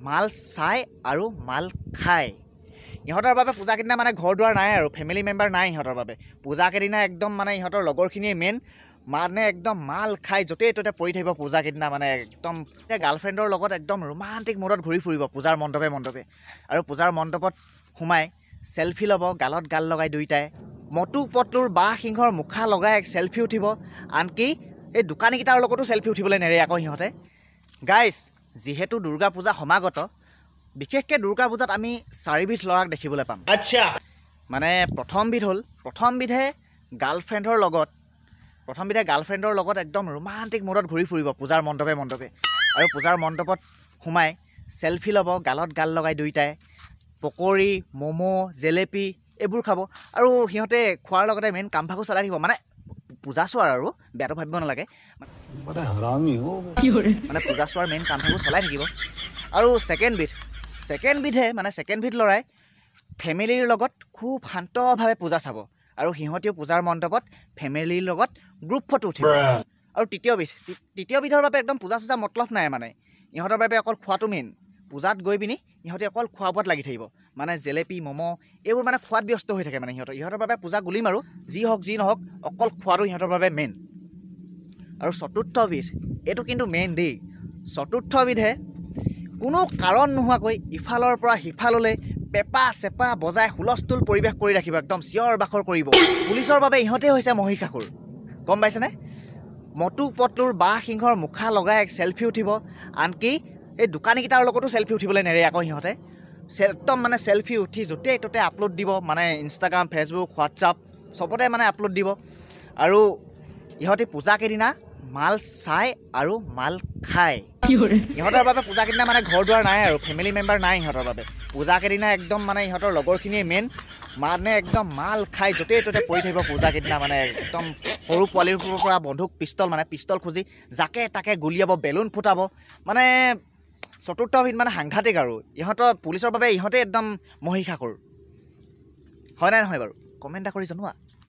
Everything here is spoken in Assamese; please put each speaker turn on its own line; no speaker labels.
মাল চাই আৰু মাল খায়। ইহঁতৰ বাবে পূজা কেইদিনা মানে ঘৰ দুৱাৰ নাই আৰু ফেমিলি মেম্বাৰ নাই ইহঁতৰ বাবে। পূজা কেইদিনা একদম মানে ইহঁতৰ লগৰখিনিয়ে মেইন মানে একদম মাল খাই য'তে ত'তে পৰি থাকিব পূজা কেইদিনা মানে একদম গাৰ্লফ্ৰেণ্ডৰ লগত একদম ৰোমান্টিক মুডত ঘূৰি ফুৰিব পূজাৰ মণ্ডপে মণ্ডপে। আৰু পূজাৰ মণ্ডপত সোমাই চেলফি ল'ব, গালত গাল লগাই দুইটাই। মটু পটলুৰ বাঁহ সিংহৰ মুখা লগাই চেলফি উঠিব। আনকি এই দোকানীকেইটাৰ লগতো চেলফি উঠিবলৈ নেৰে আকৌ সিহঁতে। গাইজ, যিহেতু দুৰ্গা পূজা সমাগত, বিশেষকৈ দুৰ্গা পূজাত আমি 4বিধ ল'ৰাক দেখিবলৈ পাম। আচ্ছা, মানে প্ৰথমবিধে গাৰ্লফ্ৰেণ্ডৰ লগত একদম ৰোমান্টিক মুডত ঘূৰি ফুৰিব পূজাৰ মণ্ডপে মণ্ডপে। আৰু পূজাৰ মণ্ডপত সোমাই চেলফি ল'ব, গালত গাল লগাই দুইটাই। পকৰি, ম'ম', জেলেপি এইবোৰ খাব। আৰু সিহঁতে খোৱাৰ লগতে মেইন কামভাগো চলাই থাকিব। মানে পূজা চোৱাৰ আৰু বেয়াটো ভাবিব নালাগে, মানে পূজা চোৱাৰ মেইন কামভাগো চলাই থাকিব। আৰু ছেকেণ্ডবিধ ল'ৰাই ফেমিলিৰ লগত খুব শান্তভাৱে পূজা চাব। আৰু সিহঁতেও পূজাৰ মণ্ডপত ফেমিলিৰ লগত গ্ৰুপ ফটো উঠিব। আৰু তৃতীয়বিধৰ বাবে একদম পূজা চূজা মতলব নাই, মানে ইহঁতৰ বাবে অকল খোৱাটো মেইন। পূজাত গৈ পিনি ইহঁতে অকল খোৱা বোৱাত লাগি থাকিব, মানে জেলেপি, ম'ম' এইবোৰ মানে খোৱাত ব্যস্ত হৈ থাকে। মানে ইহঁতৰ বাবে পূজা গুলিম আৰু যি হওক যি নহওক অকল খোৱাটো ইহঁতৰ বাবে মেইন। আৰু চতুৰ্থবিধ, এইটো কিন্তু মেইন দেই। চতুৰ্থবিধে কোনো কাৰণ নোহোৱাকৈ ইফালৰ পৰা সিফাললৈ পেঁপা চেপা বজাই হুলস্থুল পৰিৱেশ কৰি ৰাখিব, একদম চিঞৰ বাখৰ কৰিব। পুলিচৰ বাবে ইহঁতে হৈছে মহিষাসুৰ, গম পাইছেনে? মটু পটলুৰ বাঁহ সিংহৰ মুখা লগাই চেলফি উঠিব। আনকি এই দোকানীকেইটাৰ লগতো চেলফি উঠিবলৈ নেৰে আকৌ সিহঁতে। একদম মানে চেলফি উঠি য'তে ত'তে আপলোড দিব, মানে ইনষ্টাগ্ৰাম, ফেচবুক, হোৱাটছআপ চবতে মানে আপলোড দিব। আৰু ইহঁতে পূজা কেইদিনা মাল চাই আৰু মাল খায়। ইহঁতৰ বাবে পূজা কেইদিনা মানে ঘৰ দুৱাৰ নাই আৰু ফেমিলি মেম্বাৰ নাই ইহঁতৰ বাবে। পূজা কেইদিনা একদম মানে ইহঁতৰ লগৰখিনিয়ে মেইন মানে একদম মাল খাই য'তে ত'তে পৰি থাকিব পূজা কেইদিনা। মানে একদম সৰু পোৱালিৰ পৰা বন্ধুক পিষ্টল খুজি যাকে তাকে গুলিয়াব, বেলুন ফুটাব। মানে চতুৰ্থবিধ মানে সাংঘাতিক আৰু ইহঁতৰ পুলিচৰ বাবে ইহঁতে একদম মহিষাসুৰ। হয় নাই নহয় বাৰু? কমেণ্ট এটা কৰি জনোৱা।